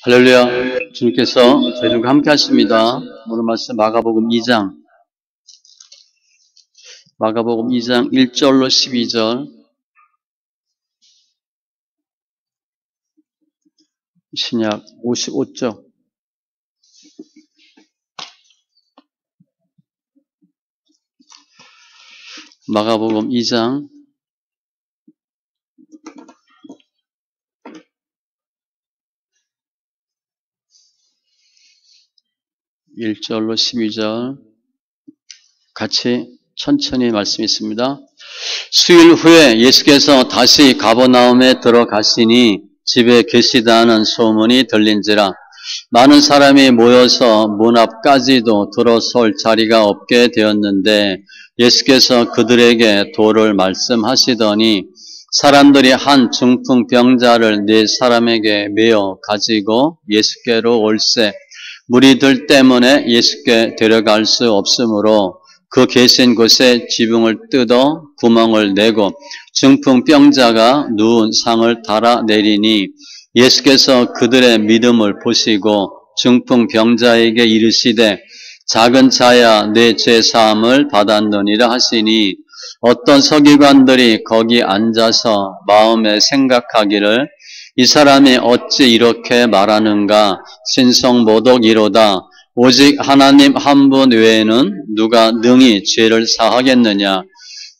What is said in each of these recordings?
할렐루야. 주님께서 저희들과 함께 하십니다. 오늘 말씀 마가복음 2장 1절로 12절, 신약 55쪽. 마가복음 2장 1절로 12절 같이 천천히 말씀이 있습니다. 수일 후에 예수께서 다시 가버나움에 들어가시니 집에 계시다는 소문이 들린지라 많은 사람이 모여서 문 앞까지도 들어설 자리가 없게 되었는데 예수께서 그들에게 도를 말씀하시더니 사람들이 한 중풍병자를 네 사람에게 메어 가지고 예수께로 올세 무리들 때문에 예수께 데려갈 수 없으므로 그 계신 곳에 지붕을 뜯어 구멍을 내고 중풍병자가 누운 상을 달아내리니 예수께서 그들의 믿음을 보시고 중풍병자에게 이르시되 작은 자야 내 죄 사함을 받았느니라 하시니 어떤 서기관들이 거기 앉아서 마음에 생각하기를 이 사람이 어찌 이렇게 말하는가 신성모독이로다 오직 하나님 한 분 외에는 누가 능히 죄를 사하겠느냐.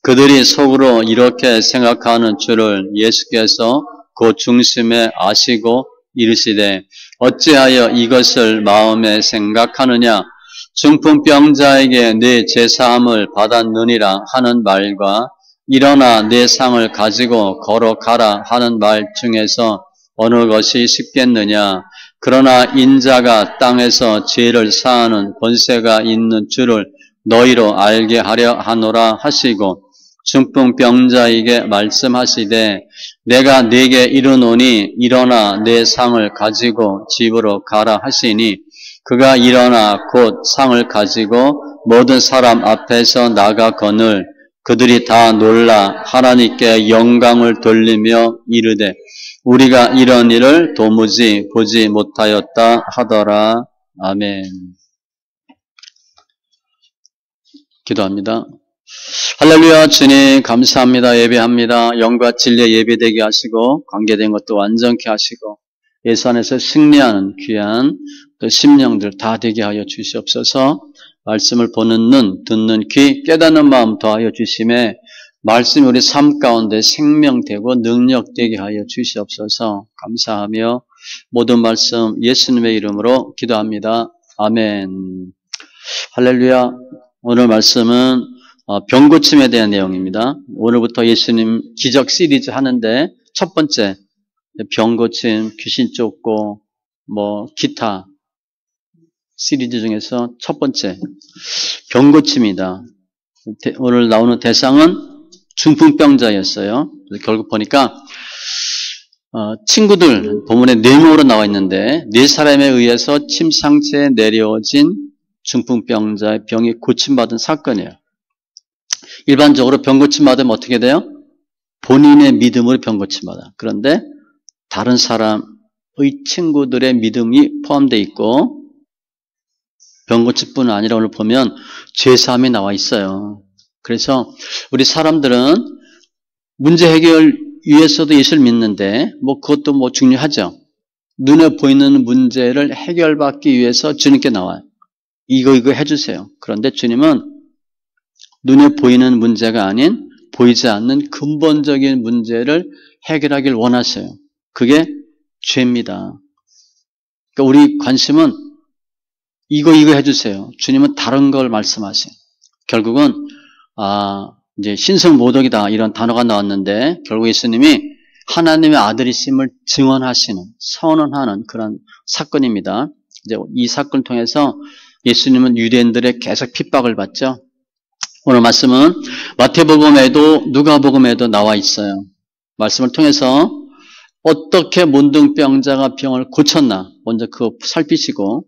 그들이 속으로 이렇게 생각하는 줄을 예수께서 그 중심에 아시고 이르시되 어찌하여 이것을 마음에 생각하느냐. 중풍병자에게 네 죄사함을 받았느니라 하는 말과 일어나 내 상을 가지고 걸어가라 하는 말 중에서 어느 것이 쉽겠느냐. 그러나 인자가 땅에서 죄를 사하는 권세가 있는 줄을 너희로 알게 하려 하노라 하시고 중풍병자에게 말씀하시되 내가 네게 이르노니 일어나 내 상을 가지고 집으로 가라 하시니 그가 일어나 곧 상을 가지고 모든 사람 앞에서 나가거늘 그들이 다 놀라 하나님께 영광을 돌리며 이르되 우리가 이런 일을 도무지 보지 못하였다 하더라. 아멘. 기도합니다. 할렐루야. 주님 감사합니다. 예배합니다. 영과 진리의 예배되게 하시고 관계된 것도 완전케 하시고 예수 안에서 승리하는 귀한 심령들 다 되게 하여 주시옵소서. 말씀을 보는 눈, 듣는 귀, 깨닫는 마음 더하여 주심에 말씀이 우리 삶 가운데 생명되고 능력되게 하여 주시옵소서. 감사하며 모든 말씀 예수님의 이름으로 기도합니다. 아멘. 할렐루야. 오늘 말씀은 병고침에 대한 내용입니다. 오늘부터 예수님 기적 시리즈 하는데 첫 번째 병고침, 귀신 쫓고 기타 시리즈 중에서 첫 번째 병고침이다. 오늘 나오는 대상은 중풍병자였어요. 결국 보니까 친구들 본문에 4명으로 나와 있는데 4사람에 의해서 침 상태에 내려진 중풍병자의 병이 고침받은 사건이에요. 일반적으로 병고침 받으면 어떻게 돼요? 본인의 믿음으로 병고침 받아. 그런데 다른 사람의 친구들의 믿음이 포함되어 있고 병고침뿐 아니라 오늘 보면 죄사함이 나와 있어요. 그래서 우리 사람들은 문제 해결 위해서도 예수를 믿는데 그것도 중요하죠. 눈에 보이는 문제를 해결받기 위해서 주님께 나와요. 이거 해주세요. 그런데 주님은 눈에 보이는 문제가 아닌 보이지 않는 근본적인 문제를 해결하길 원하세요. 그게 죄입니다. 그러니까 우리 관심은 이거 해주세요. 주님은 다른 걸 말씀하세요. 결국은 이제 신성모독이다 이런 단어가 나왔는데 결국 예수님이 하나님의 아들이심을 증언하시는 선언하는 그런 사건입니다. 이제 이 사건을 통해서 예수님은 유대인들의 계속 핍박을 받죠. 오늘 말씀은 마태복음에도 누가복음에도 나와 있어요. 말씀을 통해서 어떻게 문둥병자가 병을 고쳤나 먼저 그거 살피시고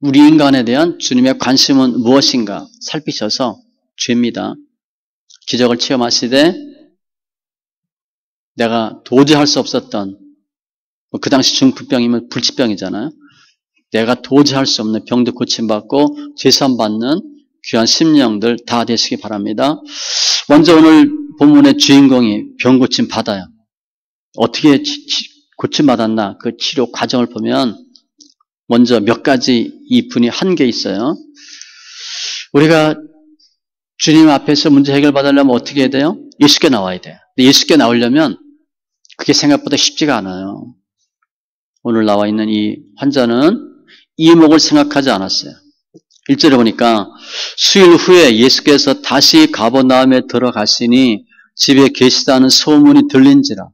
우리 인간에 대한 주님의 관심은 무엇인가 살피셔서 죄입니다. 기적을 체험하시되 내가 도저히 할 수 없었던 그 당시 중풍병이면 불치병이잖아요. 내가 도저히 할 수 없는 병도 고침받고 재산받는 귀한 심령들 다 되시기 바랍니다. 먼저 오늘 본문의 주인공이 병 고침 받아요. 어떻게 고침받았나 그 치료 과정을 보면 먼저 몇 가지 이 분이 한 게 있어요. 우리가 주님 앞에서 문제 해결받으려면 어떻게 해야 돼요? 예수께 나와야 돼요. 근데 예수께 나오려면 그게 생각보다 쉽지가 않아요. 오늘 나와 있는 이 환자는 이목을 생각하지 않았어요. 1절에 보니까 수일 후에 예수께서 다시 가버나움에 들어가시니 집에 계시다는 소문이 들린지라.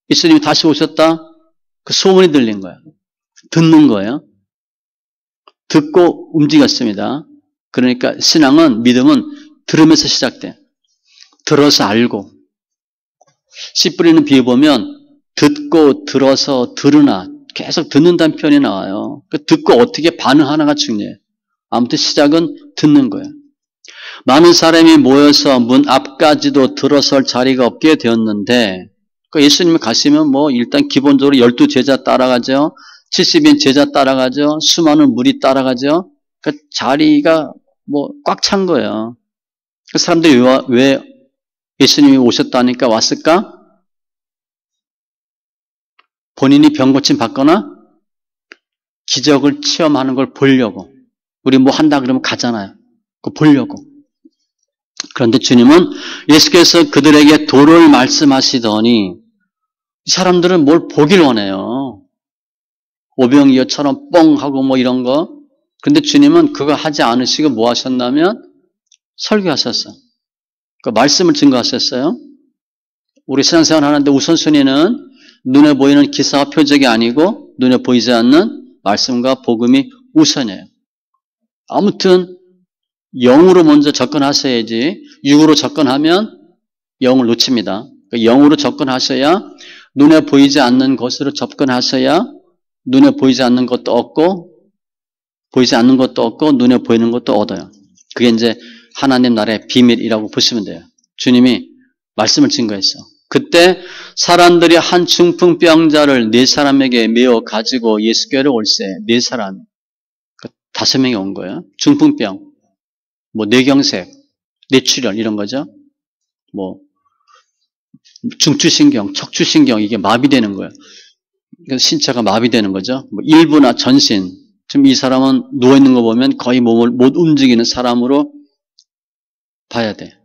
예수님이 다시 오셨다? 그 소문이 들린 거예요. 듣는 거예요. 듣고 움직였습니다. 그러니까 신앙은, 믿음은 들으면서 시작돼. 들어서 알고. 씨 뿌리는 비유 보면 듣고 들어서 들으나 계속 듣는다는 표현이 나와요. 듣고 어떻게 반응하나가 중요해요. 아무튼 시작은 듣는 거예요. 많은 사람이 모여서 문 앞까지도 들어설 자리가 없게 되었는데 예수님이 가시면 일단 기본적으로 12제자 따라가죠. 70인 제자 따라가죠. 수많은 무리 따라가죠. 그 자리가 꽉 찬 거예요. 그 사람들이 왜 예수님이 오셨다니까 왔을까? 본인이 병 고침 받거나 기적을 체험하는 걸 보려고. 우리 한다 그러면 가잖아요. 그거 보려고. 그런데 주님은 예수께서 그들에게 도를 말씀하시더니 이 사람들은 뭘 보길 원해요. 오병이어처럼 뻥 하고 이런 거. 근데 주님은 그거 하지 않으시고 뭐 하셨냐면 설교하셨어요. 그 말씀을 증거하셨어요. 우리 신앙생활 하는데 우선순위는 눈에 보이는 기사와 표적이 아니고 눈에 보이지 않는 말씀과 복음이 우선이에요. 아무튼 영으로 먼저 접근하셔야지 육으로 접근하면 영을 놓칩니다. 영으로 접근하셔야 눈에 보이지 않는 것으로 접근하셔야 눈에 보이지 않는 것도 얻고 보이지 않는 것도 얻고 눈에 보이는 것도 얻어요. 그게 이제 하나님 나라의 비밀이라고 보시면 돼요. 주님이 말씀을 증거했어. 그때 사람들이 한 중풍병자를 4사람에게 메어 가지고 예수께로 올세. 4사람. 5명이 온 거예요. 중풍병. 뇌경색, 뇌출혈 이런 거죠. 중추신경, 척추신경 이게 마비되는 거예요. 신체가 마비되는 거죠. 일부나 전신. 지금 이 사람은 누워있는 거 보면 거의 몸을 못 움직이는 사람으로 봐야 돼.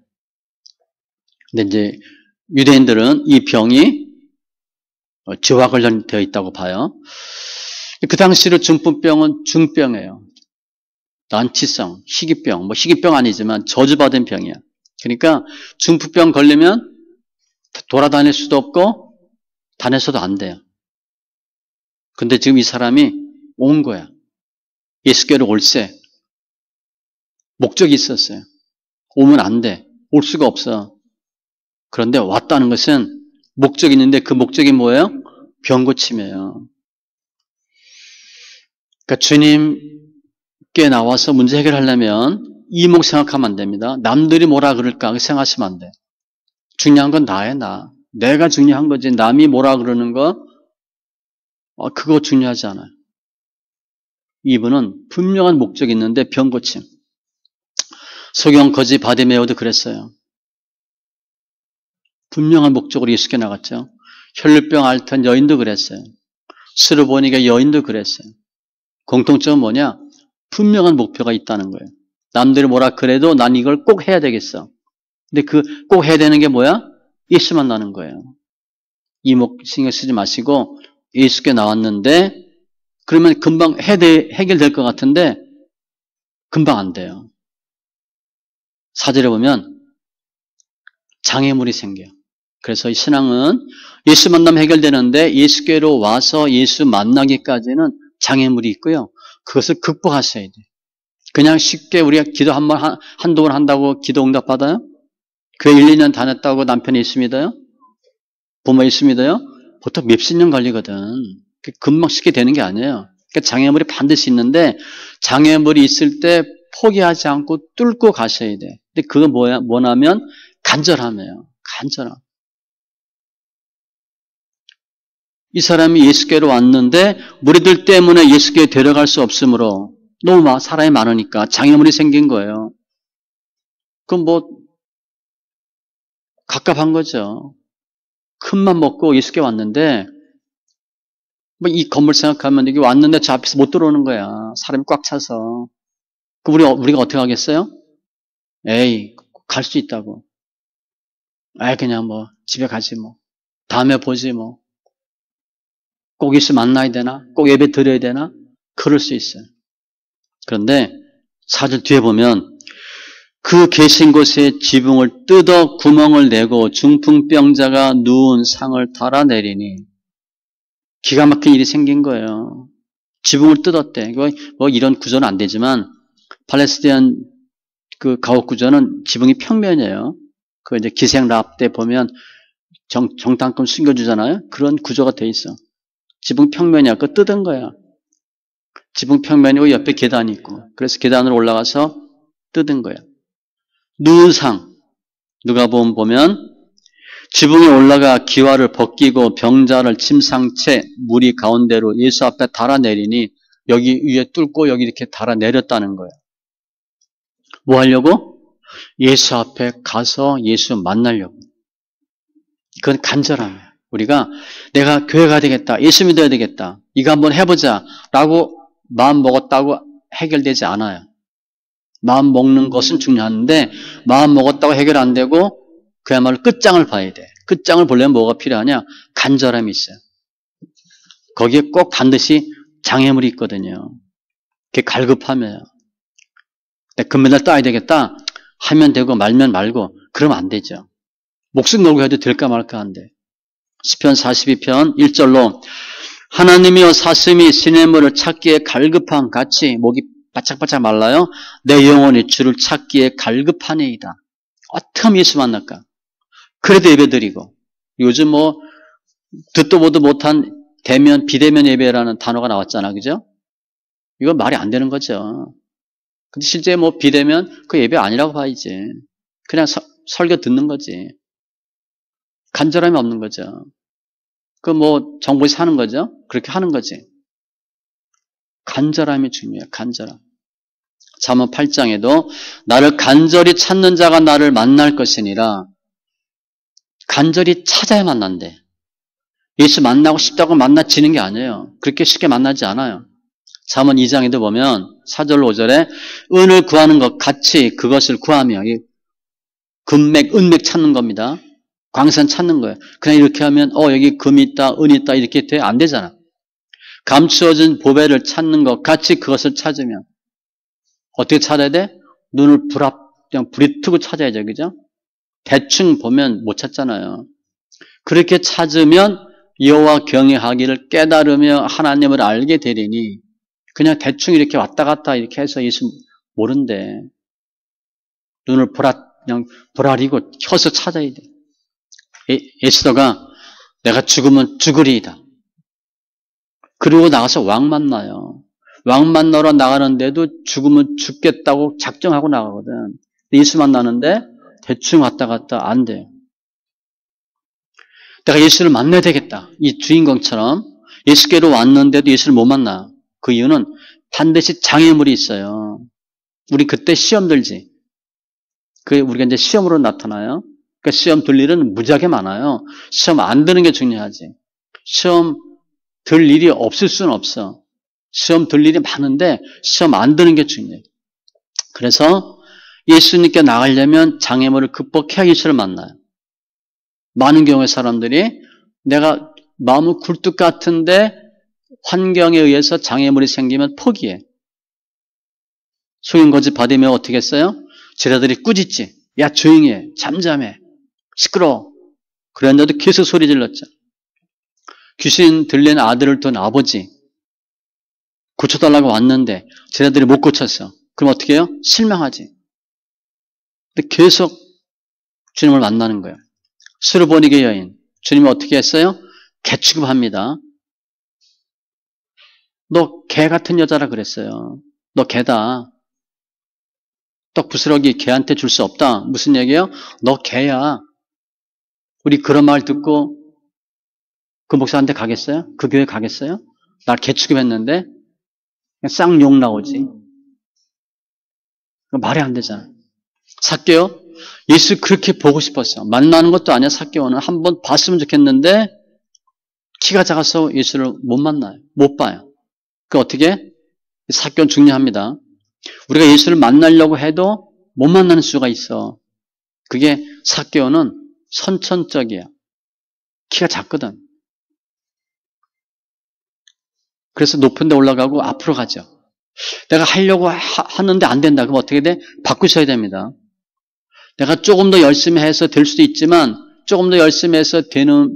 근데 이제 유대인들은 이 병이 죄와 관련되어 있다고 봐요. 그 당시로 중풍병은 중병이에요. 난치성, 희귀병, 희귀병 아니지만 저주받은 병이야. 그러니까 중풍병 걸리면 돌아다닐 수도 없고 다녀서도 안 돼요. 근데 지금 이 사람이 온 거야. 예수께로 올세. 목적이 있었어요. 오면 안 돼. 올 수가 없어. 그런데 왔다는 것은 목적이 있는데 그 목적이 뭐예요? 병 고침이에요. 그러니까 주님께 나와서 문제 해결하려면 이목 생각하면 안 됩니다. 남들이 뭐라 그럴까 생각하시면 안 돼. 중요한 건 나야, 나. 내가 중요한 거지. 남이 뭐라 그러는 거 그거 중요하지 않아요. 이분은 분명한 목적이 있는데 병 고침. 소경 거지 바디메오도 그랬어요. 분명한 목적으로 예수께 나갔죠. 혈루병 앓던 여인도 그랬어요. 스르보니가 여인도 그랬어요. 공통점은 뭐냐? 분명한 목표가 있다는 거예요. 남들이 뭐라 그래도 난 이걸 꼭 해야 되겠어. 근데 그 꼭 해야 되는 게 뭐야? 예수 만나는 거예요. 이목 신경 쓰지 마시고 예수께 나왔는데 그러면 금방 해결될 것 같은데 금방 안 돼요. 4절에 보면 장애물이 생겨요. 그래서 이 신앙은 예수 만나면 해결되는데 예수께로 와서 예수 만나기까지는 장애물이 있고요. 그것을 극복하셔야 돼요. 그냥 쉽게 우리가 기도 한두 번 한다고 기도 응답 받아요? 교회 1, 2년 다녔다고 남편이 예수 믿어요? 부모 예수 믿어요? 보통 몇십 년 걸리거든. 금방 쉽게 되는 게 아니에요. 그러니까 장애물이 반드시 있는데 장애물이 있을 때 포기하지 않고 뚫고 가셔야 돼. 근데 그거 뭐냐면 간절함이에요. 간절함. 이 사람이 예수께로 왔는데 무리들 때문에 예수께 데려갈 수 없으므로 너무 사람이 많으니까 장애물이 생긴 거예요. 그럼 뭐 갑갑한 거죠. 큰맘 먹고 예수께 왔는데 뭐 이 건물 생각하면 이게 왔는데 저 앞에서 못 들어오는 거야. 사람이 꽉 차서. 그럼 우리가 어떻게 하겠어요? 에이, 갈 수 있다고. 에이, 그냥 뭐 집에 가지 뭐. 다음에 보지 뭐. 꼭 예수 만나야 되나? 꼭 예배 드려야 되나? 그럴 수 있어요. 그런데 4절 뒤에 보면 그 계신 곳에 지붕을 뜯어 구멍을 내고 중풍병자가 누운 상을 달아내리니 기가 막힌 일이 생긴 거예요. 지붕을 뜯었대. 뭐 이런 구조는 안 되지만 팔레스타인 그 가옥 구조는 지붕이 평면이에요. 그 이제 기생랍 때 보면 정탐꾼 숨겨주잖아요. 그런 구조가 돼 있어. 지붕 평면이야. 그거 뜯은 거야. 지붕 평면이고 옆에 계단이 있고. 그래서 계단으로 올라가서 뜯은 거야. 누운 상. 누가복음 보면 지붕에 올라가 기와를 벗기고 병자를 침상채 무리 가운데로 예수 앞에 달아내리니 여기 위에 뚫고 여기 이렇게 달아내렸다는 거예요. 뭐 하려고? 예수 앞에 가서 예수 만나려고. 그건 간절함이에요. 우리가 내가 교회 가야 되겠다. 예수 믿어야 되겠다. 이거 한번 해보자. 라고 마음 먹었다고 해결되지 않아요. 마음 먹는 것은 중요한데 마음 먹었다고 해결 안 되고 그야말로 끝장을 봐야 돼. 끝장을 보려면 뭐가 필요하냐? 간절함이 있어요. 거기에 꼭 반드시 장애물이 있거든요. 그게 갈급함이에요. 금메달 따야 되겠다 하면 되고 말면 말고 그러면 안 되죠. 목숨 걸고 해도 될까 말까 한데. 시편 42편 1절로 하나님이여 사슴이 시냇물을 찾기에 갈급한 같이 목이 바짝바짝 말라요. 내 영혼이 주를 찾기에 갈급하네이다. 어떻게 예수 만날까? 그래도 예배드리고 요즘 뭐 듣도 보도 못한 대면 비대면 예배라는 단어가 나왔잖아. 그죠? 이건 말이 안 되는 거죠. 근데 실제 뭐 비대면 그 예배 아니라고 봐야지. 그냥 설교 듣는 거지. 간절함이 없는 거죠. 그 뭐 정부에서 하는 거죠. 그렇게 하는 거지. 간절함이 중요해요. 간절함. 잠언 8장에도 나를 간절히 찾는 자가 나를 만날 것이니라. 간절히 찾아야 만난대. 예수 만나고 싶다고 만나지는 게 아니에요. 그렇게 쉽게 만나지 않아요. 잠언 2장에도 보면 4절 5절에 은을 구하는 것 같이 그것을 구하며 금맥, 은맥 찾는 겁니다. 광산 찾는 거예요. 그냥 이렇게 하면 여기 금이 있다, 은이 있다 이렇게 돼? 안 되잖아. 감추어진 보배를 찾는 것 같이 그것을 찾으면 어떻게 찾아야 돼? 눈을 그냥 불이 트고 찾아야죠. 그죠? 대충 보면 못 찾잖아요. 그렇게 찾으면 여호와 경외하기를 깨달으며 하나님을 알게 되리니 그냥 대충 이렇게 왔다 갔다 이렇게 해서 예수 모른대. 눈을 그냥 보라리고 켜서 찾아야 돼. 에스더가 내가 죽으면 죽으리이다. 그리고 나가서 왕 만나요. 왕 만나러 나가는데도 죽으면 죽겠다고 작정하고 나가거든. 예수 만나는데 대충 왔다 갔다 안 돼요. 내가 예수를 만나야 되겠다. 이 주인공처럼 예수께로 왔는데도 예수를 못 만나. 그 이유는 반드시 장애물이 있어요. 우리 그때 시험 들지. 우리가 이제 시험으로 나타나요. 그러니까 시험 들 일은 무지하게 많아요. 시험 안 드는 게 중요하지. 시험 들 일이 없을 수는 없어. 시험 들 일이 많은데 시험 안 드는 게 중요해. 그래서 예수님께 나가려면 장애물을 극복해야 예수를 만나요. 많은 경우에 사람들이 내가 마음은 굴뚝 같은데 환경에 의해서 장애물이 생기면 포기해. 소인거지 받으면 어떻게 했어요? 제자들이 꾸짖지. 야 조용히 해. 잠잠해. 시끄러워. 그랬는데도 계속 소리 질렀죠. 귀신 들린 아들을 둔 아버지. 고쳐달라고 왔는데 제자들이 못 고쳤어. 그럼 어떻게 해요? 실망하지. 근데 계속 주님을 만나는 거예요. 수르보니게 여인. 주님이 어떻게 했어요? 개 취급합니다. 너 개 같은 여자라 그랬어요. 너 개다. 떡 부스러기 개한테 줄 수 없다. 무슨 얘기예요? 너 개야. 우리 그런 말 듣고 그 목사한테 가겠어요? 그 교회 가겠어요? 날 개취급했는데 쌍 욕 나오지. 말이 안 되잖아. 삭개오 예수 그렇게 보고 싶었어. 만나는 것도 아니야. 삭개오는 한번 봤으면 좋겠는데 키가 작아서 예수를 못 만나요. 못 봐요. 그 어떻게? 삭개오는 중요합니다. 우리가 예수를 만나려고 해도 못 만나는 수가 있어. 그게 삭개오는 선천적이야. 키가 작거든. 그래서 높은 데 올라가고 앞으로 가죠. 내가 하려고 하는데 안 된다. 그럼 어떻게 돼? 바꾸셔야 됩니다. 내가 조금 더 열심히 해서 될 수도 있지만 조금 더 열심히 해서 되면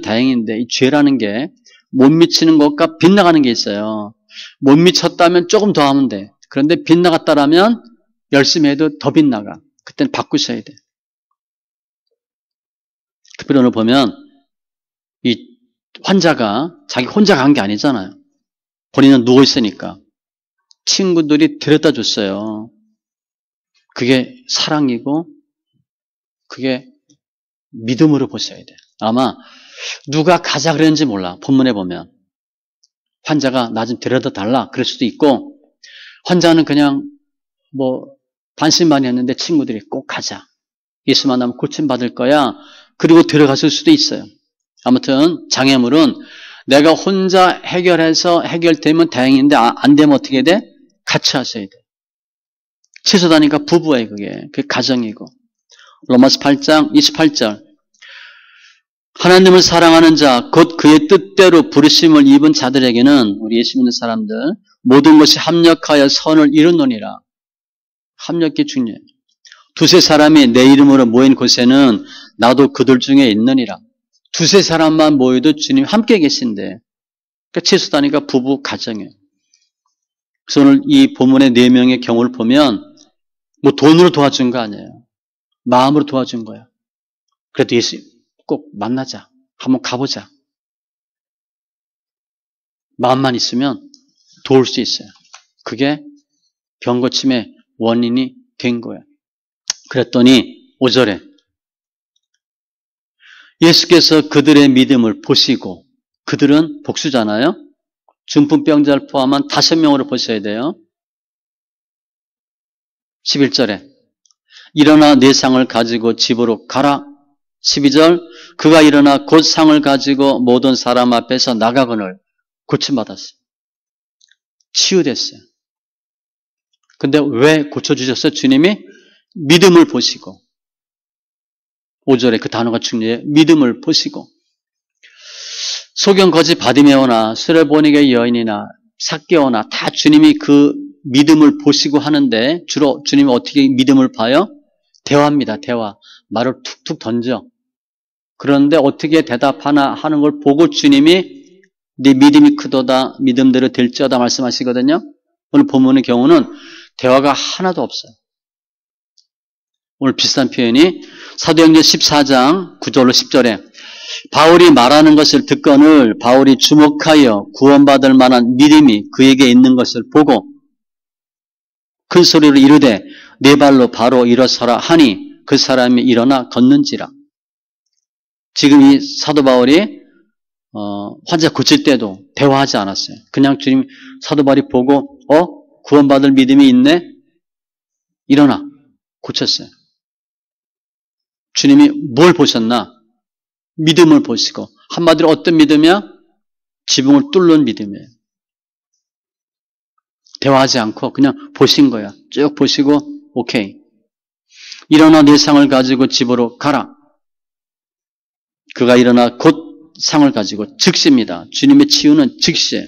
다행인데 이 죄라는 게 못 미치는 것과 빗나가는 게 있어요. 못 미쳤다면 조금 더 하면 돼. 그런데 빗나갔다라면 열심히 해도 더 빗나가. 그때는 바꾸셔야 돼. 특별히 오늘 보면 이 환자가 자기 혼자 간 게 아니잖아요. 본인은 누워 있으니까 친구들이 데려다 줬어요. 그게 사랑이고 그게 믿음으로 보셔야 돼. 아마 누가 가자 그랬는지 몰라. 본문에 보면 환자가 나 좀 데려다 달라 그럴 수도 있고 환자는 그냥 뭐 반신반의했는데 친구들이 꼭 가자. 예수 만나면 고침받을 거야. 그리고 들어갔을 수도 있어요. 아무튼 장애물은 내가 혼자 해결해서 해결되면 다행인데 안 되면 어떻게 돼? 같이 하셔야 돼. 치솟다니까 부부예요. 그게 가정이고. 로마서 8장 28절 하나님을 사랑하는 자, 곧 그의 뜻대로 부르심을 입은 자들에게는 우리 예수 믿는 사람들 모든 것이 합력하여 선을 이루노니라. 합력이 중요해요. 두세 사람이 내 이름으로 모인 곳에는 나도 그들 중에 있느니라. 두세 사람만 모여도 주님 함께 계신데 그러니까 치솟다니까 부부 가정이에요. 그래서 오늘 이 본문의 4명의 경우를 보면 뭐 돈으로 도와준 거 아니에요. 마음으로 도와준 거야. 그래도 예수 꼭 만나자. 한번 가보자. 마음만 있으면 도울 수 있어요. 그게 병고침의 원인이 된 거예요. 그랬더니 5절에 예수께서 그들의 믿음을 보시고 그들은 복수잖아요. 중풍병자를 포함한 5명으로 보셔야 돼요. 11절에 일어나 네 상을 가지고 집으로 가라. 12절 그가 일어나 곧 상을 가지고 모든 사람 앞에서 나가거늘 고침받았어요. 치유됐어요. 근데 왜 고쳐주셨어요? 주님이 믿음을 보시고 5절에 그 단어가 중요해요. 믿음을 보시고 소경 거지 바디메오나 수레보니게 여인이나 삭개오나 다 주님이 그 믿음을 보시고 하는데 주로 주님이 어떻게 믿음을 봐요? 대화입니다. 대화. 말을 툭툭 던져. 그런데 어떻게 대답하나 하는 걸 보고 주님이 네 믿음이 크도다 믿음대로 될지어다 말씀하시거든요. 오늘 본문의 경우는 대화가 하나도 없어요. 오늘 비슷한 표현이 사도행전 14장 9절로 10절에 바울이 말하는 것을 듣거늘 바울이 주목하여 구원받을 만한 믿음이 그에게 있는 것을 보고 큰 소리로 이르되 네 발로 바로 일어서라 하니 그 사람이 일어나 걷는지라. 지금 이 사도 바울이 환자 고칠 때도 대화하지 않았어요. 그냥 주님 사도 바울이 보고 구원받을 믿음이 있네? 일어나. 고쳤어요. 주님이 뭘 보셨나? 믿음을 보시고 한마디로 어떤 믿음이야? 지붕을 뚫는 믿음이에요. 대화하지 않고 그냥 보신 거야. 쭉 보시고 오케이. 일어나 네 상을 가지고 집으로 가라. 그가 일어나 곧 상을 가지고 즉시입니다. 주님의 치유는 즉시예요.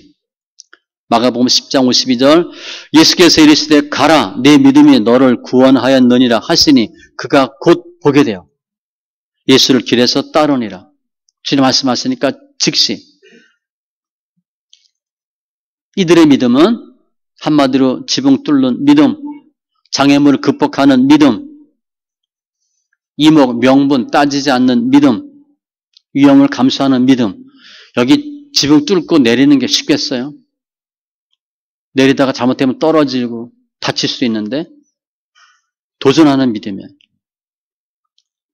마가복음 10장 52절 예수께서 이르시되 가라 내 믿음이 너를 구원하였느니라 하시니 그가 곧 보게 돼요. 예수를 길에서 따르니라. 주님 말씀하시니까 즉시. 이들의 믿음은 한마디로 지붕 뚫는 믿음, 장애물을 극복하는 믿음, 이목, 명분 따지지 않는 믿음, 위험을 감수하는 믿음. 여기 지붕 뚫고 내리는 게 쉽겠어요? 내리다가 잘못되면 떨어지고 다칠 수 있는데 도전하는 믿음이에요.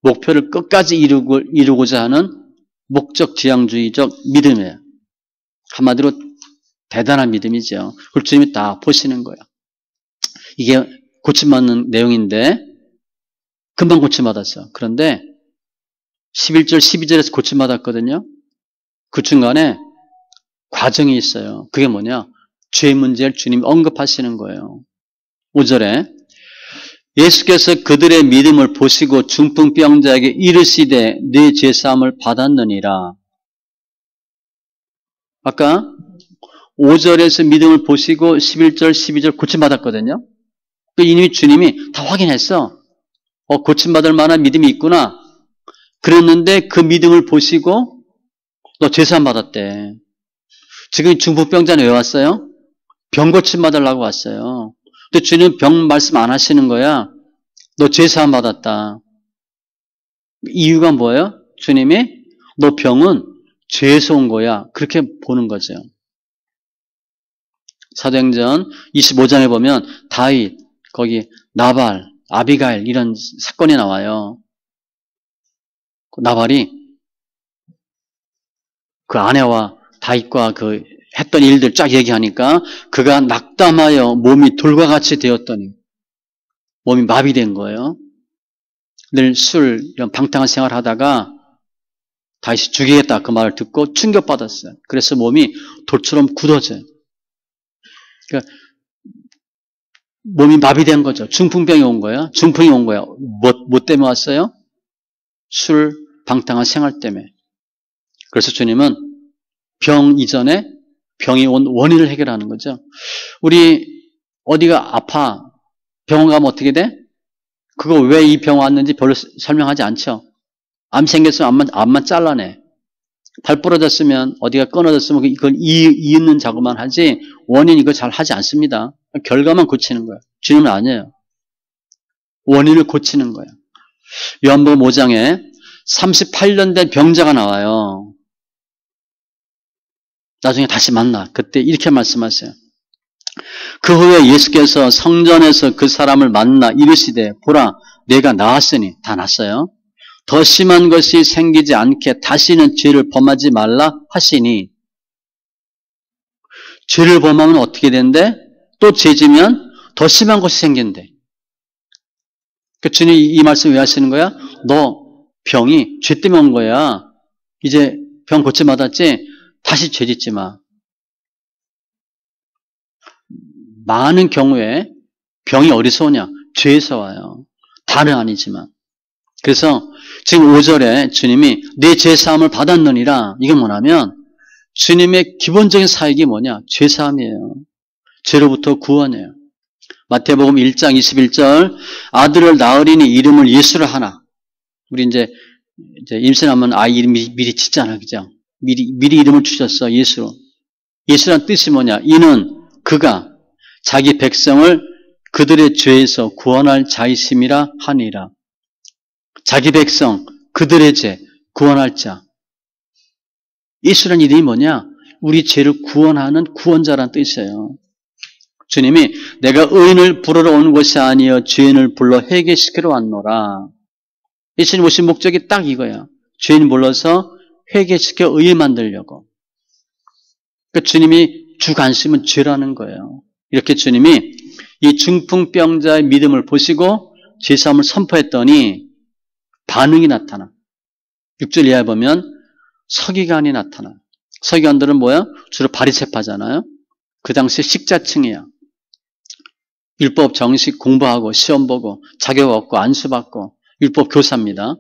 목표를 끝까지 이루고자 하는 목적 지향주의적 믿음이에요. 한마디로 대단한 믿음이죠. 그걸 주님이 다 보시는 거예요. 이게 고침받는 내용인데 금방 고침받았어. 그런데 11절, 12절에서 고침받았거든요. 그 중간에 과정이 있어요. 그게 뭐냐? 죄 문제를 주님이 언급하시는 거예요. 5절에 예수께서 그들의 믿음을 보시고 중풍병자에게 이르시되 네 죄사함을 받았느니라. 아까 5절에서 믿음을 보시고 11절, 12절 고침받았거든요. 이미 주님이 다 확인했어. 고침받을 만한 믿음이 있구나. 그랬는데 그 믿음을 보시고 너 죄사함 받았대. 지금 중풍병자는 왜 왔어요? 병 고침받으려고 왔어요. 근데 주님 병 말씀 안 하시는 거야. 너 죄사함 받았다. 이유가 뭐예요? 주님이 너 병은 죄에서 온 거야. 그렇게 보는 거죠. 사도행전 25장에 보면 다윗, 거기 나발, 아비가일 이런 사건이 나와요. 나발이 그 아내와 다윗과 그 했던 일들 쫙 얘기하니까 그가 낙담하여 몸이 돌과 같이 되었더니 몸이 마비된 거예요. 늘 술, 이런 방탕한 생활을 하다가 다시 죽이겠다 그 말을 듣고 충격받았어요. 그래서 몸이 돌처럼 굳어져요. 그러니까 몸이 마비된 거죠. 중풍병이 온 거예요. 중풍이 온 거예요. 뭐 때문에 왔어요? 술, 방탕한 생활 때문에. 그래서 주님은 병 이전에 병이 온 원인을 해결하는 거죠. 우리 어디가 아파 병원 가면 어떻게 돼? 그거 왜 이 병 왔는지 별로 설명하지 않죠. 암 생겼으면 암만 잘라내. 발 부러졌으면 어디가 끊어졌으면 이걸 이는 작업만 하지 원인 이거 잘 하지 않습니다. 결과만 고치는 거예요. 주님은 아니에요. 원인을 고치는 거예요. 요한복음 5장에 38년 된 병자가 나와요. 나중에 다시 만나. 그때 이렇게 말씀하세요. 그 후에 예수께서 성전에서 그 사람을 만나 이르시되 보라 내가 나았으니 다 났어요. 더 심한 것이 생기지 않게 다시는 죄를 범하지 말라 하시니 죄를 범하면 어떻게 된대? 또 죄지면 더 심한 것이 생긴대. 그 주님이 이 말씀 왜 하시는 거야? 너 병이 죄 때문에 온 거야. 이제 병 고침받았지? 다시 죄 짓지 마. 많은 경우에 병이 어디서 오냐? 죄에서 와요. 다는 아니지만. 그래서 지금 5절에 주님이 내 죄사함을 받았느니라. 이게 뭐냐면 주님의 기본적인 사역이 뭐냐? 죄사함이에요. 죄로부터 구원이에요. 마태복음 1장 21절 아들을 낳으리니 이름을 예수를 하나. 우리 이제 임신하면 아이 이름 미리 짓잖아. 그죠? 미리 이름을 주셨어. 예수로. 예수란 뜻이 뭐냐? 이는 그가 자기 백성을 그들의 죄에서 구원할 자이심이라 하니라. 자기 백성, 그들의 죄, 구원할 자. 예수란 이름이 뭐냐? 우리 죄를 구원하는 구원자란 뜻이에요. 주님이 내가 의인을 부르러 온 것이 아니여 죄인을 불러 회개시키러 왔노라. 예수님 오신 목적이 딱 이거야. 죄인 불러서 회개시켜 의인 만들려고. 그러니까 주님이 주 관심은 죄라는 거예요. 이렇게 주님이 이 중풍병자의 믿음을 보시고 죄사함을 선포했더니 반응이 나타나. 6절 이하에 보면 서기관이 나타나. 서기관들은 뭐야? 주로 바리새파잖아요. 그 당시 식자층이야. 율법 정식 공부하고 시험 보고 자격 얻고 안수 받고 율법 교사입니다.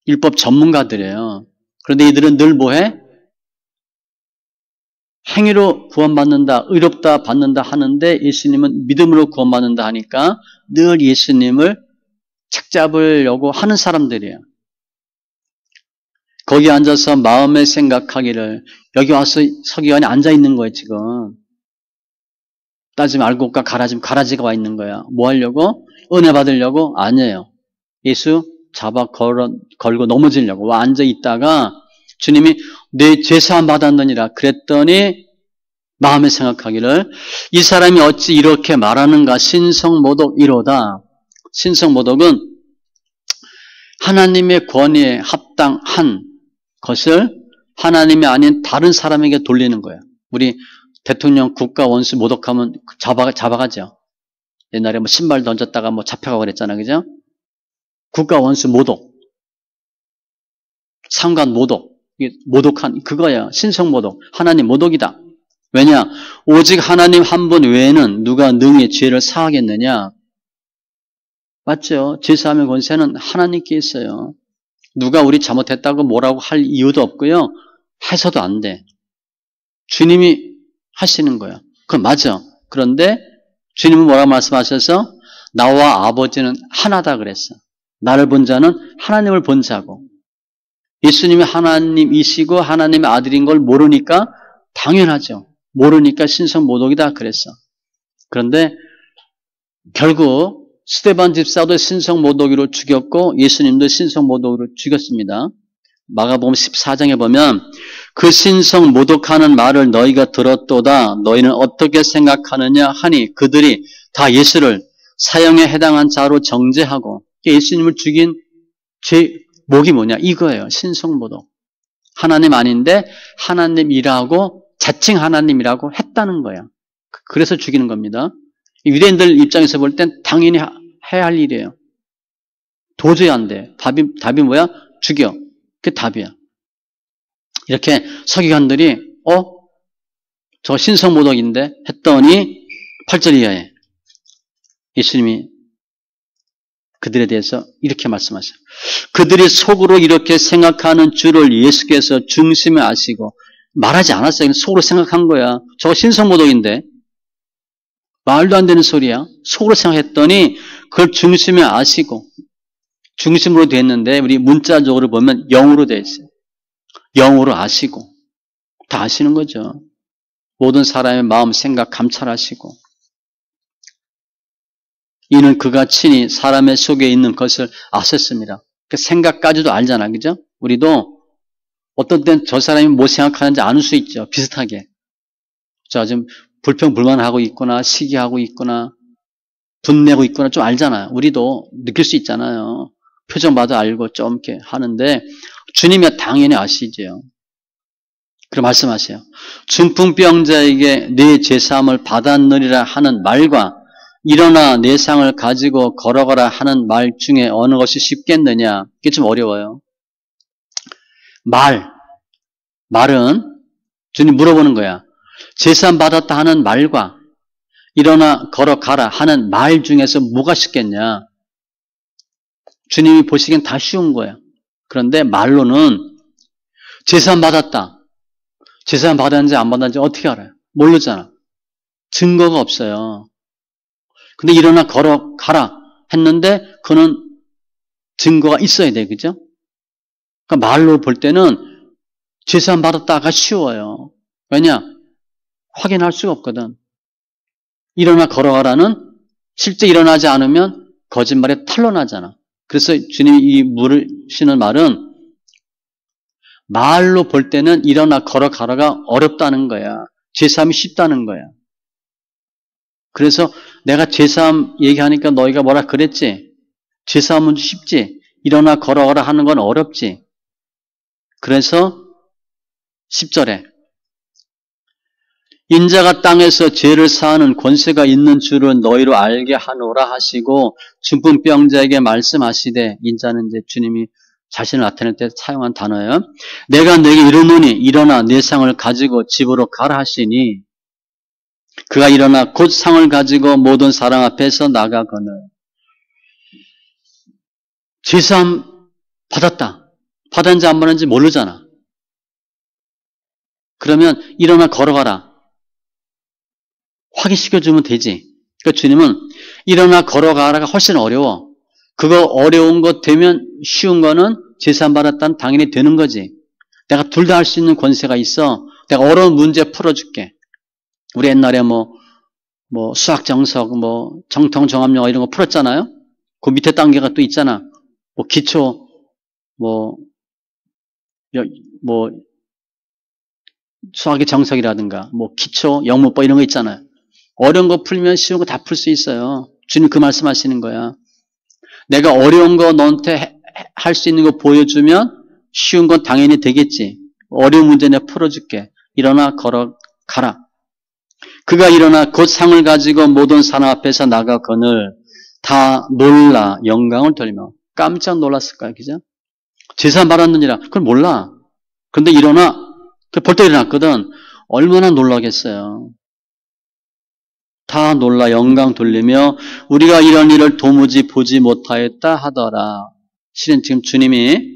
율법 전문가들이에요. 그런데 이들은 늘 뭐해? 행위로 구원받는다, 의롭다 받는다 하는데 예수님은 믿음으로 구원받는다 하니까 늘 예수님을 착잡으려고 하는 사람들이에요. 거기 앉아서 마음에 생각하기를 여기 와서 서기관이 앉아있는 거예요 지금. 따지면 알고 올까 가라지가 와 있는 거야. 뭐 하려고? 은혜 받으려고? 아니에요. 예수 잡아 걸고 넘어지려고 와 앉아있다가 주님이 내 죄사함 받았느니라 그랬더니 마음에 생각하기를 이 사람이 어찌 이렇게 말하는가 신성모독이로다. 신성모독은 하나님의 권위에 합당한 것을 하나님이 아닌 다른 사람에게 돌리는 거예요. 우리 대통령 국가 원수 모독하면 잡아가죠. 옛날에 뭐 신발 던졌다가 뭐 잡혀가고 그랬잖아요. 그죠? 국가 원수 모독. 상관 모독. 모독한, 그거야. 신성 모독. 하나님 모독이다. 왜냐? 오직 하나님 한 분 외에는 누가 능히 죄를 사하겠느냐? 맞죠? 죄사함의 권세는 하나님께 있어요. 누가 우리 잘못했다고 뭐라고 할 이유도 없고요. 해서도 안 돼. 주님이 하시는 거예요. 그건 맞아. 그런데 주님은 뭐라고 말씀하셔서 나와 아버지는 하나다 그랬어. 나를 본 자는 하나님을 본 자고. 예수님이 하나님이시고 하나님의 아들인 걸 모르니까 당연하죠. 모르니까 신성모독이다 그랬어. 그런데 결국 스데반 집사도 신성모독으로 죽였고 예수님도 신성모독으로 죽였습니다. 마가복음 14장에 보면 그 신성모독하는 말을 너희가 들었도다. 너희는 어떻게 생각하느냐 하니 그들이 다 예수를 사형에 해당한 자로 정죄하고 예수님을 죽인 목이 뭐냐? 이거예요. 신성모독. 하나님 아닌데 하나님이라고 자칭 하나님이라고 했다는 거예요. 그래서 죽이는 겁니다. 유대인들 입장에서 볼 땐 당연히 해야 할 일이에요. 도저히 안 돼. 답이 뭐야? 죽여. 그게 답이야. 이렇게 서기관들이 저 신성모독인데 했더니 8절 이하에 예수님이 그들에 대해서 이렇게 말씀하셔요. 그들이 속으로 이렇게 생각하는 줄을 예수께서 중심에 아시고 말하지 않았어요. 속으로 생각한 거야. 저거 신성모독인데 말도 안 되는 소리야. 속으로 생각했더니 그걸 중심에 아시고 중심으로 되어 있는데 우리 문자적으로 보면 영으로 되어 있어요. 영으로 아시고 다 아시는 거죠. 모든 사람의 마음 생각 감찰하시고 이는 그가 친히 사람의 속에 있는 것을 아셨습니다. 그 생각까지도 알잖아. 그죠? 우리도 어떤 땐 저 사람이 뭐 생각하는지 아는 수 있죠. 비슷하게. 자, 지금 불평불만하고 있거나 시기하고 있거나 분내고 있거나 좀 알잖아요. 우리도 느낄 수 있잖아요. 표정 봐도 알고 좀 이렇게 하는데 주님이 당연히 아시죠. 그럼 말씀하세요. 중풍병자에게 내 제사함을 받았느니라 하는 말과 일어나 내 상을 가지고 걸어가라 하는 말 중에 어느 것이 쉽겠느냐? 이게 좀 어려워요. 말은 주님 물어보는 거야. 제사함 받았다 하는 말과 일어나 걸어가라 하는 말 중에서 뭐가 쉽겠냐? 주님이 보시기엔 다 쉬운 거야. 그런데 말로는 제사함 받았다. 제사함 받았는지 안 받았는지 어떻게 알아요? 모르잖아. 증거가 없어요. 근데 일어나 걸어가라 했는데 그는 증거가 있어야 돼. 그죠? 그러니까 말로 볼 때는 제사함 받았다가 쉬워요. 왜냐? 확인할 수가 없거든. 일어나 걸어가라는 실제 일어나지 않으면 거짓말에 탄로나잖아. 그래서 주님이 이 물으시는 말은 말로 볼 때는 일어나 걸어가라가 어렵다는 거야. 제사함이 쉽다는 거야. 그래서 내가 제사함 얘기하니까 너희가 뭐라 그랬지? 제사함은 쉽지. 일어나 걸어가라 하는 건 어렵지. 그래서 10절에 인자가 땅에서 죄를 사하는 권세가 있는 줄은 너희로 알게 하노라 하시고 중풍병자에게 말씀하시되 인자는 이제 주님이 자신을 나타낼 때 사용한 단어예요. 내가 너에게 이르노니 일어나 내 상을 가지고 집으로 가라 하시니 그가 일어나 곧 상을 가지고 모든 사람 앞에서 나가거늘 제사함 받았다. 받았는지 안 받았는지 모르잖아. 그러면 일어나 걸어가라. 확인시켜주면 되지. 그러니까 주님은 일어나 걸어가라가 훨씬 어려워. 그거 어려운 것 되면 쉬운 거는 제사함 받았다는 당연히 되는 거지. 내가 둘 다 할 수 있는 권세가 있어. 내가 어려운 문제 풀어줄게. 우리 옛날에 뭐 수학 정석, 정통 종합영어 이런 거 풀었잖아요. 그 밑에 단계가 또 있잖아. 기초, 수학의 정석이라든가, 기초, 영문법 이런 거 있잖아요. 어려운 거 풀면 쉬운 거 다 풀 수 있어요. 주님 그 말씀하시는 거야. 내가 어려운 거 너한테 할 수 있는 거 보여주면 쉬운 건 당연히 되겠지. 어려운 문제 내가 풀어줄게. 일어나 걸어가라. 그가 일어나 곧 상을 가지고 모든 사람 앞에서 나가거늘 다 놀라 영광을 돌리며 깜짝 놀랐을 거야. 그죠? 제사 받았느니라. 그걸 몰라. 그런데 일어나. 벌떡 일어났거든. 얼마나 놀라겠어요. 다 놀라 영광 돌리며 우리가 이런 일을 도무지 보지 못하였다 하더라. 실은 지금 주님이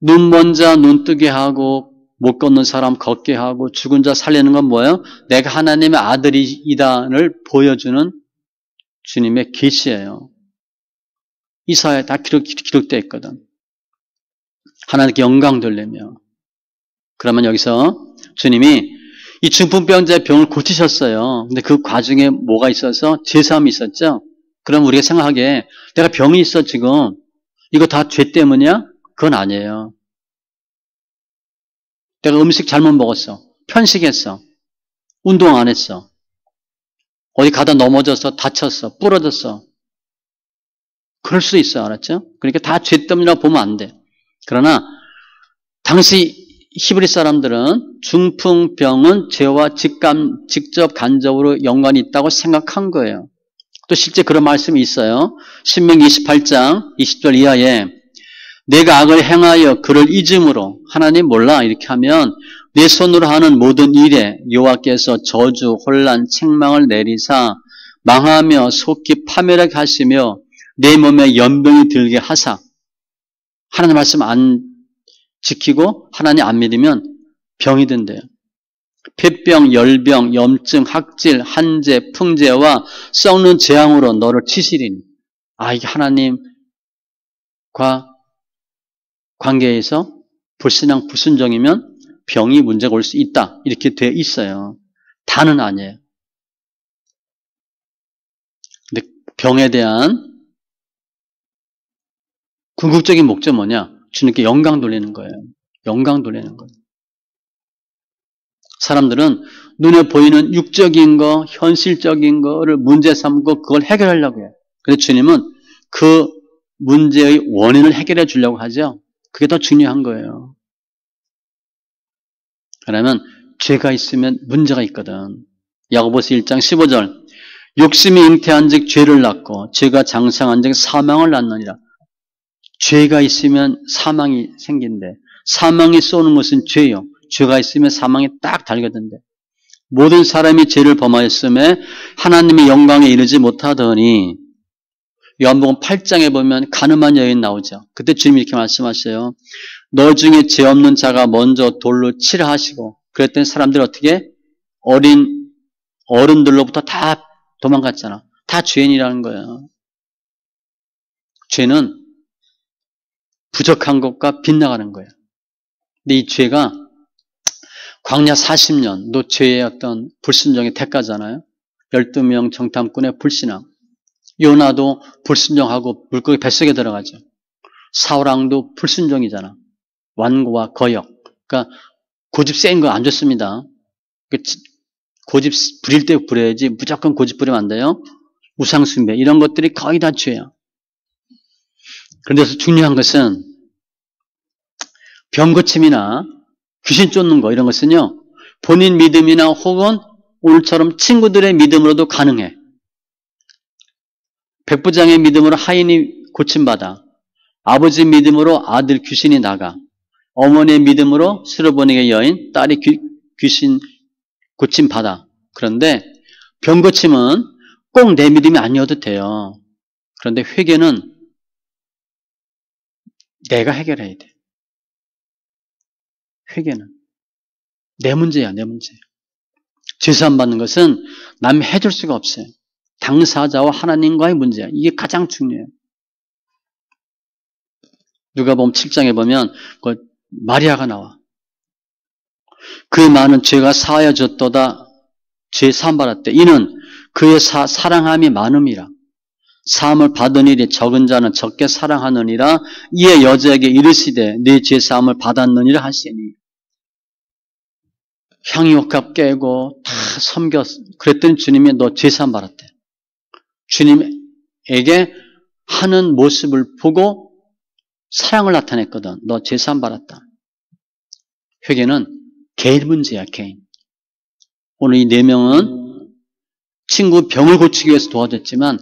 눈 먼 자 눈 뜨게 하고 못 걷는 사람 걷게 하고 죽은 자 살리는 건 뭐예요? 내가 하나님의 아들이다를 보여주는 주님의 계시예요. 이사야에 다 기록되어 있거든. 하나님께 영광 돌리며. 그러면 여기서 주님이 이 중풍병자의 병을 고치셨어요. 근데 그 과정에 뭐가 있어서 제사함이 있었죠? 그럼 우리가 생각하기에 내가 병이 있어 지금 이거 다 죄 때문이야? 그건 아니에요. 내가 음식 잘못 먹었어. 편식했어. 운동 안 했어. 어디 가다 넘어져서 다쳤어. 부러졌어. 그럴 수 있어. 알았죠? 그러니까 다 죄 때문이라고 보면 안 돼. 그러나 당시 히브리 사람들은 중풍병은 죄와 직접 간접으로 연관이 있다고 생각한 거예요. 또 실제 그런 말씀이 있어요. 신명기 28장 20절 이하에 내가 악을 행하여 그를 잊음으로 하나님 몰라 이렇게 하면 내 손으로 하는 모든 일에 여호와께서 저주, 혼란, 책망을 내리사 망하며 속히 파멸하게 하시며 내 몸에 연병이 들게 하사 하나님 말씀 안 지키고 하나님 안 믿으면 병이 든대요. 폐병, 열병, 염증, 학질, 한재, 풍재와 썩는 재앙으로 너를 치시리니. 이게 하나님과 관계에서 불신앙, 불순종이면 병이 문제가 올 수 있다. 이렇게 되어 있어요. 다는 아니에요. 근데 병에 대한 궁극적인 목적 뭐냐? 주님께 영광 돌리는 거예요. 영광 돌리는 거예요. 사람들은 눈에 보이는 육적인 거, 현실적인 거를 문제 삼고 그걸 해결하려고 해요. 그런데 주님은 그 문제의 원인을 해결해 주려고 하죠. 그게 더 중요한 거예요. 그러면 죄가 있으면 문제가 있거든. 야고보서 1장 15절 욕심이 잉태한 즉 죄를 낳고 죄가 장성한 즉 사망을 낳느니라. 죄가 있으면 사망이 생긴대. 사망이 쏘는 것은 죄요. 죄가 있으면 사망이 딱 달겨든대. 모든 사람이 죄를 범하였음에 하나님의 영광에 이르지 못하더니 요한복음 8장에 보면 가늠한 여인 나오죠. 그때 주님이 이렇게 말씀하셔요. 너 중에 죄 없는 자가 먼저 돌로 치라 하시고 그랬더니 사람들이 어떻게? 어린 어른들로부터 다 도망갔잖아. 다 죄인이라는 거예요. 죄는 부족한 것과 빗나가는 거예요. 근데 이 죄가 광야 40년 노죄의 어떤 불순종의 대가잖아요. 12명 정탐꾼의 불신앙. 요나도 불순종하고 물고기 뱃속에 들어가죠. 사울왕도 불순종이잖아. 완고와 거역. 그러니까 고집 센 거 안 좋습니다. 고집 부릴 때 부려야지 무조건 고집 부리면 안 돼요. 우상숭배 이런 것들이 거의 다 죄야. 그런데서 중요한 것은 병고침이나 귀신 쫓는 거 이런 것은요. 본인 믿음이나 혹은 오늘처럼 친구들의 믿음으로도 가능해. 백부장의 믿음으로 하인이 고침받아. 아버지 믿음으로 아들 귀신이 나가. 어머니의 믿음으로 스로보닉의 여인 딸이 귀신 고침받아. 그런데 병고침은 꼭 내 믿음이 아니어도 돼요. 그런데 회개는 내가 해결해야 돼. 회개는 내 문제야, 내 문제. 제사함 받는 것은 남이 해줄 수가 없어요. 당사자와 하나님과의 문제야. 이게 가장 중요해요. 누가복음 7장에 보면 그 마리아가 나와. 그의 많은 죄가 사하여졌도다. 죄 사함 받았대. 이는 그의 사랑함이 많음이라. 사함을 받은 일이 적은 자는 적게 사랑하느니라. 이에 여자에게 이르시되 네 죄 사함을 받았느니라 하시니. 향유옥합 깨고 다 섬겼. 그랬더니 주님이 너 죄 사함 받았대. 주님에게 하는 모습을 보고 사랑을 나타냈거든. 너 죄 사함 받았다. 회개는 개인 문제야, 개인. 오늘 이 4명은 친구 병을 고치기 위해서 도와줬지만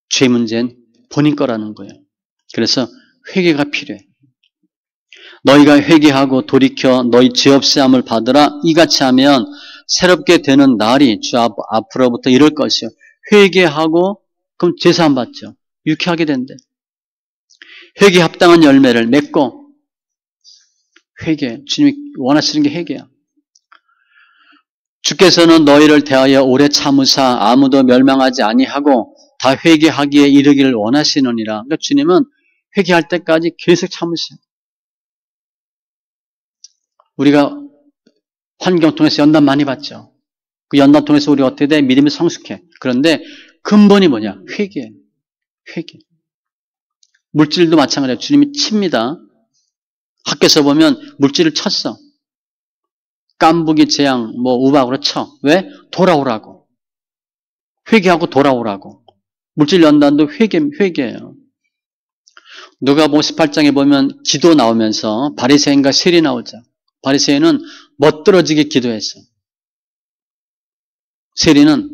죄 문제는 본인 거라는 거예요. 그래서 회개가 필요해. 너희가 회개하고 돌이켜 너희 죄 없애함을 받으라. 이같이 하면 새롭게 되는 날이 주 앞으로부터 이럴 것이요. 회개하고 그럼 제사함 받죠. 유쾌하게 된대. 회개 합당한 열매를 맺고 회개. 주님이 원하시는 게 회개야. 주께서는 너희를 대하여 오래 참으사 아무도 멸망하지 아니하고 다 회개하기에 이르기를 원하시느니라. 그러니까 주님은 회개할 때까지 계속 참으셔요. 우리가 환경 통해서 연단 많이 받죠. 그 연단 통해서 우리 어떻게 돼? 믿음이 성숙해. 그런데 근본이 뭐냐? 회개. 회개. 물질도 마찬가지예요. 주님이 칩니다. 학교에서 보면 물질을 쳤어. 깐부기, 재앙, 우박으로 쳐. 왜? 돌아오라고. 회개하고 돌아오라고. 물질 연단도 회개예요. 누가복음 18장에 보면 기도 나오면서 바리새인과 세리 나오죠. 바리새인은 멋들어지게 기도했어. 세리는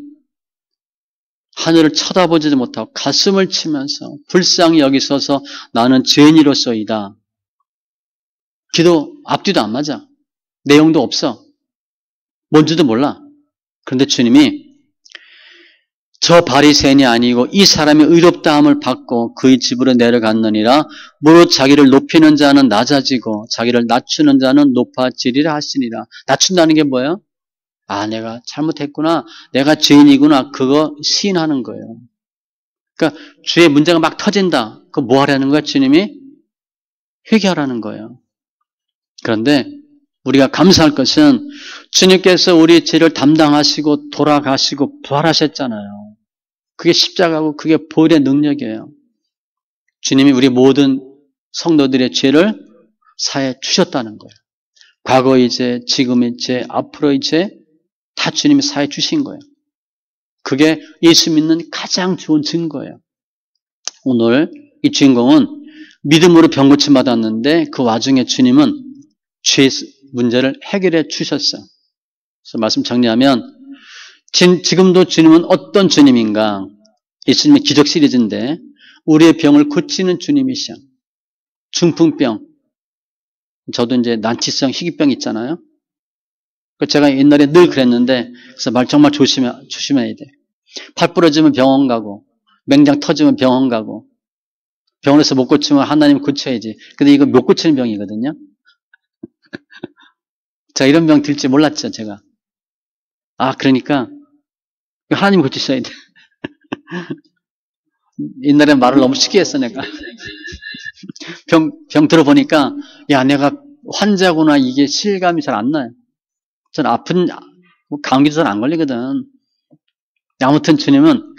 하늘을 쳐다보지도 못하고 가슴을 치면서 불쌍히 여기 서서 나는 죄인이로소이다. 기도 앞뒤도 안 맞아. 내용도 없어. 뭔지도 몰라. 그런데 주님이 저 바리새인이 아니고 이 사람이 의롭다함을 받고 그의 집으로 내려갔느니라. 무릇 자기를 높이는 자는 낮아지고 자기를 낮추는 자는 높아지리라 하시니라. 낮춘다는 게 뭐예요? 아, 내가 잘못했구나. 내가 죄인이구나. 그거 시인하는 거예요. 그러니까 주의 문제가 막 터진다. 그거 뭐 하라는 거야? 주님이 회개하라는 거예요. 그런데 우리가 감사할 것은 주님께서 우리 죄를 담당하시고 돌아가시고 부활하셨잖아요. 그게 십자가고 그게 보혈의 능력이에요. 주님이 우리 모든 성도들의 죄를 사해 주셨다는 거예요. 과거의 죄, 지금의 죄, 앞으로의 죄 다 주님이 사해 주신 거예요. 그게 예수 믿는 가장 좋은 증거예요. 오늘 이 주인공은 믿음으로 병 고침 받았는데 그 와중에 주님은 죄 문제를 해결해 주셨어요. 그래서 말씀 정리하면 지금도 주님은 어떤 주님인가? 예수님의 기적 시리즈인데 우리의 병을 고치는 주님이시여. 중풍병, 저도 이제 난치성 희귀병 있잖아요. 제가 옛날에 늘 그랬는데 그래서 정말 조심해야 돼. 팔 부러지면 병원 가고 맹장 터지면 병원 가고 병원에서 못 고치면 하나님 고쳐야지. 근데 이거 못 고치는 병이거든요. 제가 이런 병 들지 몰랐죠, 제가. 그러니까 하나님 고치셔야 돼. 옛날에 말을 너무 쉽게 했어, 내가. 병 들어보니까 야, 내가 환자구나. 이게 실감이 잘 안 나요. 전 아픈 감기도 잘 안 걸리거든. 아무튼 주님은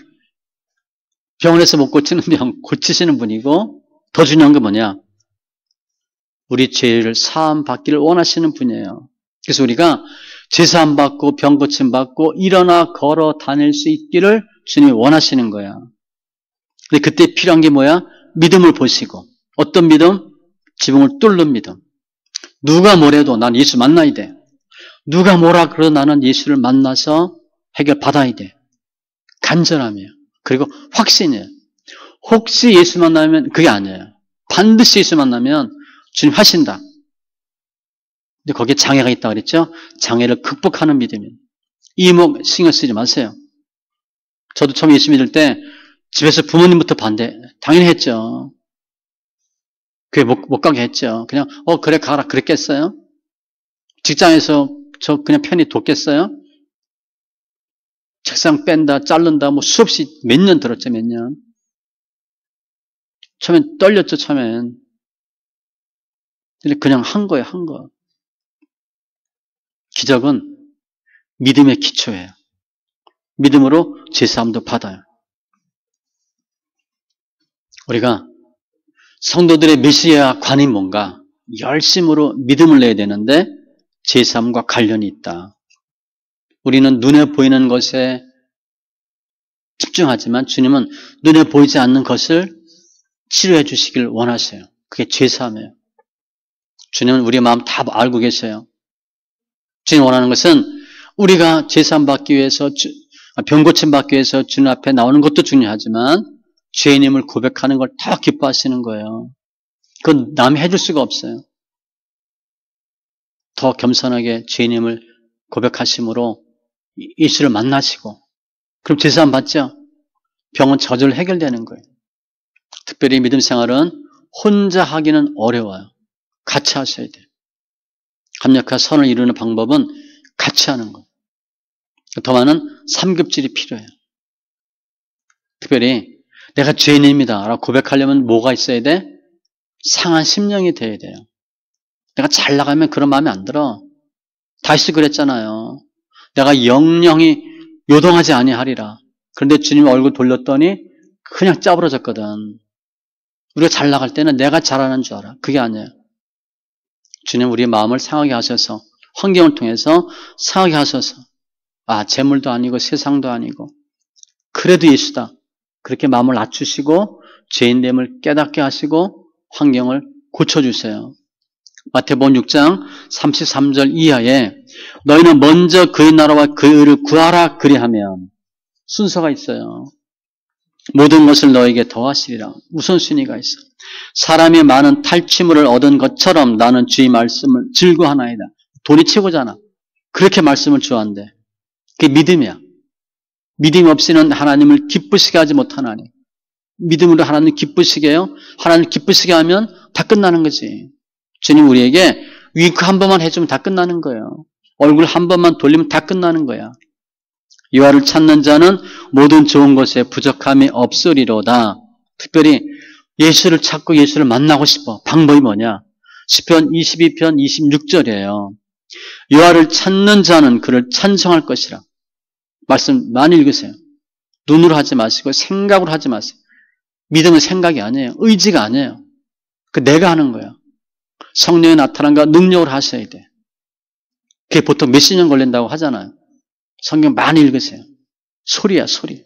병원에서 못 고치는 병 고치시는 분이고 더 중요한 게 뭐냐? 우리 죄를 사함 받기를 원하시는 분이에요. 그래서 우리가 제사함 받고 병 고침 받고 일어나 걸어 다닐 수 있기를 주님이 원하시는 거야. 근데 그때 필요한 게 뭐야? 믿음을 보시고. 어떤 믿음? 지붕을 뚫는 믿음. 누가 뭐래도 난 예수 만나야 돼. 누가 뭐라 그래도 나는 예수를 만나서 해결 받아야 돼. 간절함이에요. 그리고 확신이에요. 혹시 예수 만나면 그게 아니에요. 반드시 예수 만나면 주님 하신다. 근데 거기에 장애가 있다고 그랬죠? 장애를 극복하는 믿음이에요. 이목 신경 쓰지 마세요. 저도 처음 예수 믿을 때 집에서 부모님부터 반대 당연히 했죠. 교회 못 가게 했죠. 그냥 그래 가라 그랬겠어요? 직장에서 저 그냥 편히 뒀겠어요? 책상 뺀다 자른다 수없이 몇 년 들었죠. 몇 년. 처음엔 떨렸죠. 처음엔. 근데 그냥 한 거예요. 한 거. 기적은 믿음의 기초예요. 믿음으로 제사함도 받아요. 우리가 성도들의 메시아 관이 뭔가 열심으로 믿음을 내야 되는데 제사함과 관련이 있다. 우리는 눈에 보이는 것에 집중하지만 주님은 눈에 보이지 않는 것을 치료해 주시길 원하세요. 그게 제사함이에요. 주님은 우리의 마음 다 알고 계셔요. 주님 원하는 것은 우리가 제사함 받기 위해서, 병 고침 받기 위해서 주님 앞에 나오는 것도 중요하지만 죄인임을 고백하는 걸 더 기뻐하시는 거예요. 그건 남이 해줄 수가 없어요. 더 겸손하게 죄인임을 고백하심으로 예수를 만나시고, 그럼 제사함 받죠? 병은 저절로 해결되는 거예요. 특별히 믿음 생활은 혼자 하기는 어려워요. 같이 하셔야 돼요. 합력과 선을 이루는 방법은 같이 하는 거예요. 더 많은 삼급질이 필요해요. 특별히 내가 죄인입니다 라고 고백하려면 뭐가 있어야 돼? 상한 심령이 돼야 돼요. 내가 잘 나가면 그런 마음이 안 들어. 다시 그랬잖아요. 내가 영영이 요동하지 아니하리라. 그런데 주님 얼굴 돌렸더니 그냥 짜부러졌거든. 우리가 잘 나갈 때는 내가 잘하는 줄 알아. 그게 아니에요. 주님 우리의 마음을 상하게 하셔서, 환경을 통해서 상하게 하셔서, 재물도 아니고 세상도 아니고 그래도 예수다. 그렇게 마음을 낮추시고 죄인됨을 깨닫게 하시고 환경을 고쳐주세요. 마태복음 6장 33절 이하에 너희는 먼저 그의 나라와 그의 의를 구하라 그리하면, 순서가 있어요. 모든 것을 너에게 더하시리라. 우선순위가 있어. 사람이 많은 탈취물을 얻은 것처럼 나는 주의 말씀을 즐거워하나이다. 돈이 최고잖아. 그렇게 말씀을 좋아한대. 그게 믿음이야. 믿음 없이는 하나님을 기쁘시게 하지 못하나니. 믿음으로 하나님 기쁘시게 해요. 하나님 기쁘시게 하면 다 끝나는 거지. 주님 우리에게 윙크 한 번만 해주면 다 끝나는 거예요. 얼굴 한 번만 돌리면 다 끝나는 거야. 여호와를 찾는 자는 모든 좋은 것에 부족함이 없으리로다. 특별히 예수를 찾고 예수를 만나고 싶어. 방법이 뭐냐? 시편 22편 26절이에요. 여호와를 찾는 자는 그를 찬송할 것이라. 말씀 많이 읽으세요. 눈으로 하지 마시고 생각으로 하지 마세요. 믿음은 생각이 아니에요. 의지가 아니에요. 그 내가 하는 거예요. 성령의 나타남과 능력을 하셔야 돼. 그게 보통 몇십 년 걸린다고 하잖아요. 성경 많이 읽으세요. 소리야, 소리.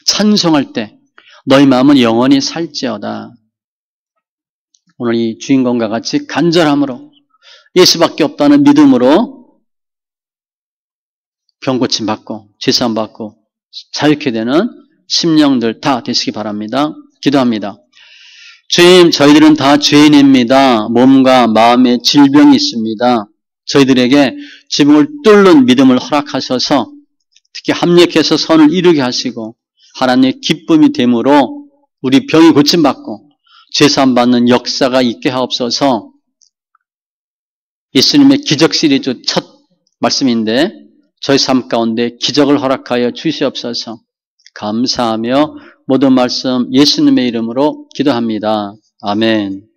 찬송할 때 너희 마음은 영원히 살지어다. 오늘 이 주인공과 같이 간절함으로 예수밖에 없다는 믿음으로 병 고침 받고 제사함 받고 자유케 되는 심령들 다 되시기 바랍니다. 기도합니다. 주님, 저희들은 다 죄인입니다. 몸과 마음에 질병이 있습니다. 저희들에게 지붕을 뚫는 믿음을 허락하셔서 특히 합력해서 선을 이루게 하시고 하나님의 기쁨이 됨으로 우리 병이 고침받고 제사함 받는 역사가 있게 하옵소서. 예수님의 기적 시리즈 첫 말씀인데 저희 삶 가운데 기적을 허락하여 주시옵소서. 감사하며 모든 말씀 예수님의 이름으로 기도합니다. 아멘.